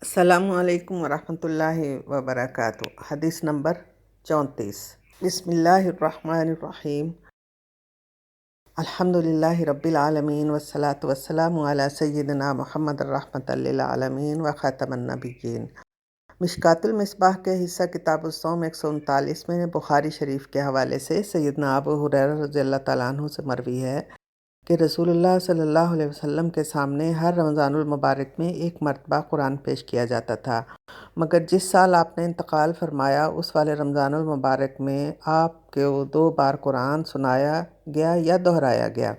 السلام علیکم ورحمۃ اللہ وبرکاتہ۔ حدیث نمبر 34۔ بسم اللہ الرحمن الرحیم۔ الحمد للہ رب العالمین والصلاة والسلام علی سیدنا محمد الرحمۃ للعالمین وخاتم النبیین۔ مشکوٰۃ المصباح کے حصہ کتاب الصوم 139 میں بخاری شریف کے حوالے سے سیدنا ابو ہریرہ رضی اللہ تعالیٰ عنہ سے مروی ہے کہ رسول اللہ صلی اللہ علیہ وسلم کے سامنے ہر رمضان المبارک میں ایک مرتبہ قرآن پیش کیا جاتا تھا، مگر جس سال آپ نے انتقال فرمایا اس والے رمضان المبارک میں آپ کو 2 بار قرآن سنایا گیا یا دہرایا گیا۔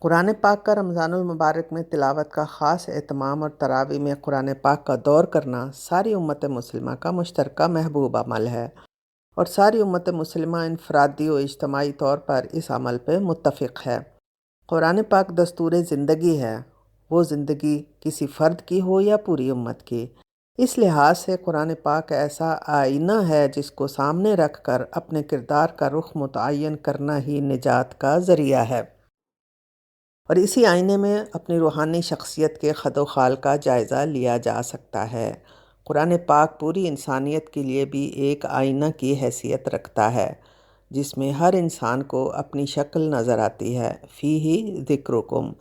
قرآن پاک کا رمضان المبارک میں تلاوت کا خاص اہتمام اور تراویح میں قرآن پاک کا دور کرنا ساری امت مسلمہ کا مشترکہ محبوب عمل ہے، اور ساری امت مسلمہ انفرادی و اجتماعی طور پر اس عمل پہ متفق ہے۔ قرآن پاک دستور زندگی ہے، وہ زندگی کسی فرد کی ہو یا پوری امت کی۔ اس لحاظ سے قرآن پاک ایسا آئینہ ہے جس کو سامنے رکھ کر اپنے کردار کا رخ متعین کرنا ہی نجات کا ذریعہ ہے، اور اسی آئینے میں اپنی روحانی شخصیت کے خد و خال کا جائزہ لیا جا سکتا ہے۔ قرآن پاک پوری انسانیت کے لیے بھی ایک آئینہ کی حیثیت رکھتا ہے، جس میں ہر انسان کو اپنی شکل نظر آتی ہے۔ فیہ ذکرکم،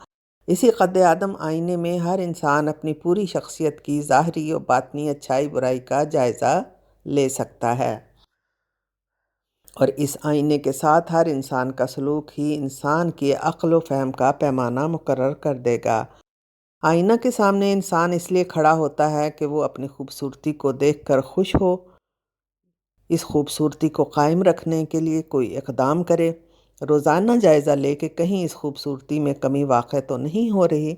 اسی قد آدم آئینے میں ہر انسان اپنی پوری شخصیت کی ظاہری و باطنی اچھائی برائی کا جائزہ لے سکتا ہے، اور اس آئینے کے ساتھ ہر انسان کا سلوک ہی انسان کی عقل و فہم کا پیمانہ مقرر کر دے گا۔ آئینہ کے سامنے انسان اس لیے کھڑا ہوتا ہے کہ وہ اپنی خوبصورتی کو دیکھ کر خوش ہو، اس خوبصورتی کو قائم رکھنے کے لیے کوئی اقدام کرے، روزانہ جائزہ لے کہ کہیں اس خوبصورتی میں کمی واقع تو نہیں ہو رہی۔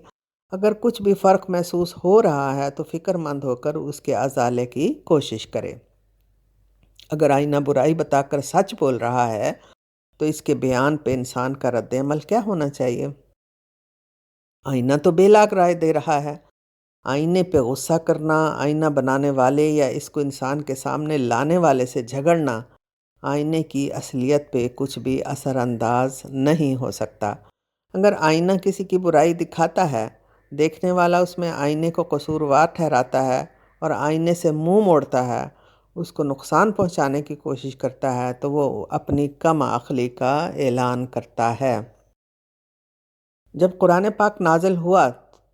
اگر کچھ بھی فرق محسوس ہو رہا ہے تو فکر مند ہو کر اس کے ازالے کی کوشش کرے۔ اگر آئینہ برائی بتا کر سچ بول رہا ہے تو اس کے بیان پہ انسان کا رد عمل کیا ہونا چاہیے؟ آئینہ تو بے لاگ رائے دے رہا ہے۔ آئینے پہ غصہ کرنا، آئینہ بنانے والے یا اس کو انسان کے سامنے لانے والے سے جھگڑنا آئینے کی اصلیت پہ کچھ بھی اثر انداز نہیں ہو سکتا۔ اگر آئینہ کسی کی برائی دکھاتا ہے، دیکھنے والا اس میں آئینے کو قصوروار ٹھہراتا ہے اور آئینے سے منہ موڑتا ہے، اس کو نقصان پہنچانے کی کوشش کرتا ہے، تو وہ اپنی کم عقلی کا اعلان کرتا ہے۔ جب قرآن پاک نازل ہوا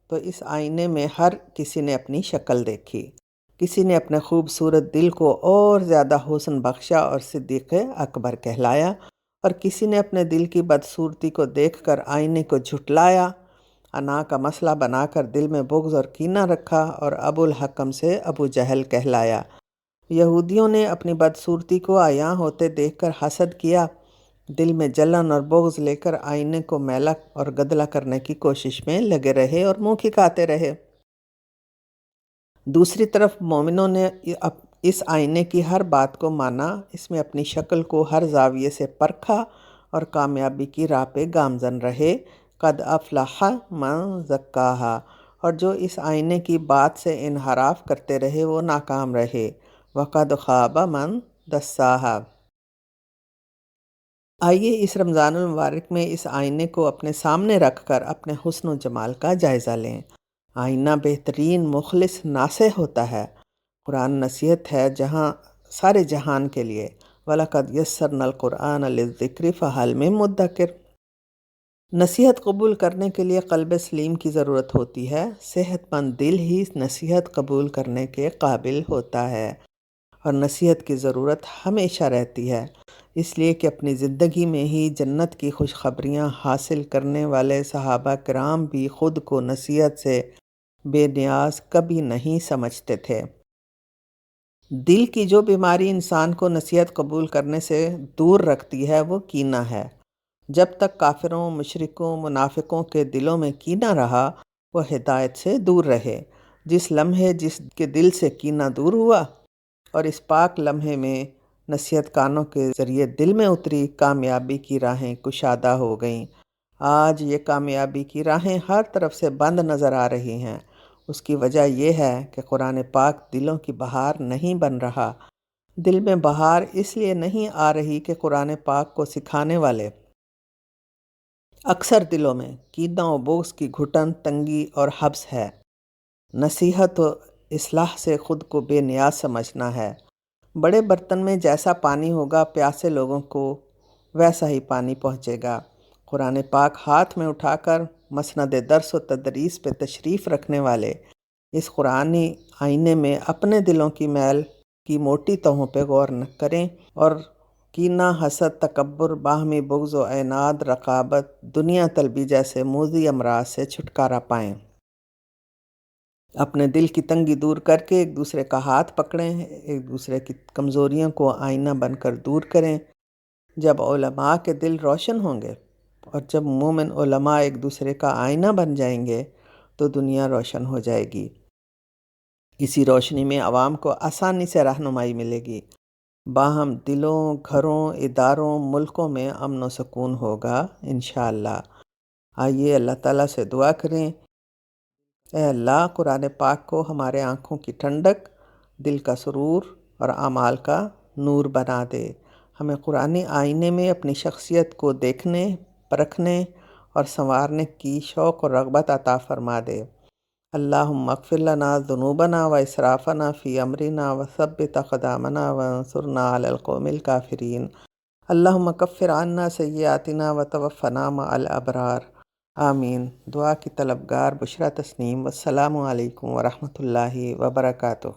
تو اس آئینے میں ہر کسی نے اپنی شکل دیکھی، کسی نے اپنے خوبصورت دل کو اور زیادہ حسن بخشا اور صدیق اکبر کہلایا، اور کسی نے اپنے دل کی بدصورتی کو دیکھ کر آئینے کو جھٹلایا، انا کا مسئلہ بنا کر دل میں بغض اور کینہ رکھا اور ابو الحکم سے ابو جہل کہلایا۔ یہودیوں نے اپنی بدصورتی کو عیاں ہوتے دیکھ کر حسد کیا، دل میں جلن اور بغض لے کر آئینے کو میلا اور گدلا کرنے کی کوشش میں لگے رہے اور منہ کھکاتے رہے۔ دوسری طرف مومنوں نے اس آئینے کی ہر بات کو مانا، اس میں اپنی شکل کو ہر زاویے سے پرکھا اور کامیابی کی راہ پہ گامزن رہے۔ قد افلح من زکاہا، اور جو اس آئینے کی بات سے انحراف کرتے رہے وہ ناکام رہے۔ وقد خاب من دساہا۔ آئیے اس رمضان المبارک میں اس آئینے کو اپنے سامنے رکھ کر اپنے حسن و جمال کا جائزہ لیں۔ آئینہ بہترین مخلص ناصح ہوتا ہے۔ قرآن نصیحت ہے جہاں سارے جہان کے لیے۔ وَلَقَدْ يَسَّرْنَا الْقُرْآنَ لِلذِّكْرِ فَهَلْ مِن مُدَّكِرٍ۔ نصیحت قبول کرنے کے لیے قلب سلیم کی ضرورت ہوتی ہے۔ صحت مند دل ہی نصیحت قبول کرنے کے قابل ہوتا ہے، اور نصیحت کی ضرورت ہمیشہ رہتی ہے، اس لیے کہ اپنی زندگی میں ہی جنت کی خوشخبریاں حاصل کرنے والے صحابہ کرام بھی خود کو نصیحت سے بے نیاز کبھی نہیں سمجھتے تھے۔ دل کی جو بیماری انسان کو نصیحت قبول کرنے سے دور رکھتی ہے وہ کینہ ہے۔ جب تک کافروں، مشرکوں، منافقوں کے دلوں میں کینہ رہا وہ ہدایت سے دور رہے۔ جس لمحے جس کے دل سے کینہ دور ہوا اور اس پاک لمحے میں نصیحت کانوں کے ذریعے دل میں اتری، کامیابی کی راہیں کشادہ ہو گئیں۔ آج یہ کامیابی کی راہیں ہر طرف سے بند نظر آ رہی ہیں۔ اس کی وجہ یہ ہے کہ قرآن پاک دلوں کی بہار نہیں بن رہا۔ دل میں بہار اس لیے نہیں آ رہی کہ قرآن پاک کو سکھانے والے اکثر دلوں میں کینہ و بغض کی گھٹن، تنگی اور حبس ہے۔ نصیحت و اصلاح سے خود کو بے نیاز سمجھنا ہے۔ بڑے برتن میں جیسا پانی ہوگا پیاسے لوگوں کو ویسا ہی پانی پہنچے گا۔ قرآن پاک ہاتھ میں اٹھا کر مسند درس و تدریس پہ تشریف رکھنے والے اس قرآنی آئینے میں اپنے دلوں کی میل کی موٹی تہوں پہ غور نہ کریں اور کینہ، حسد، تکبر، باہمی بغض و عناد، رقابت، دنیا طلبی جیسے موذی امراض سے چھٹکارا پائیں۔ اپنے دل کی تنگی دور کر کے ایک دوسرے کا ہاتھ پکڑیں، ایک دوسرے کی کمزوریوں کو آئینہ بن کر دور کریں۔ جب علماء کے دل روشن ہوں گے اور جب مومن علماء ایک دوسرے کا آئینہ بن جائیں گے تو دنیا روشن ہو جائے گی۔ اسی روشنی میں عوام کو آسانی سے رہنمائی ملے گی۔ باہم دلوں، گھروں، اداروں، ملکوں میں امن و سکون ہوگا انشاءاللہ۔ آئیے اللہ تعالیٰ سے دعا کریں، اے اللہ قرآن پاک کو ہمارے آنکھوں کی ٹھنڈک، دل کا سرور اور اعمال کا نور بنا دے۔ ہمیں قرآنی آئینے میں اپنی شخصیت کو دیکھنے، پرکھنے اور سنوارنے کی شوق اور رغبت عطا فرما دے۔ اللہم اغفر لنا ذنوبنا و اسرافنا فی امرنا وثبت اقدامنا وانصرنا علی القوم الکافرین۔ اللہم کفر عنا سیئاتنا وتوفنا مع الابرار۔ آمین۔ دعا کی طلبگار بشریٰ تسنیم۔ والسلام علیکم ورحمۃ اللہ وبرکاتہ۔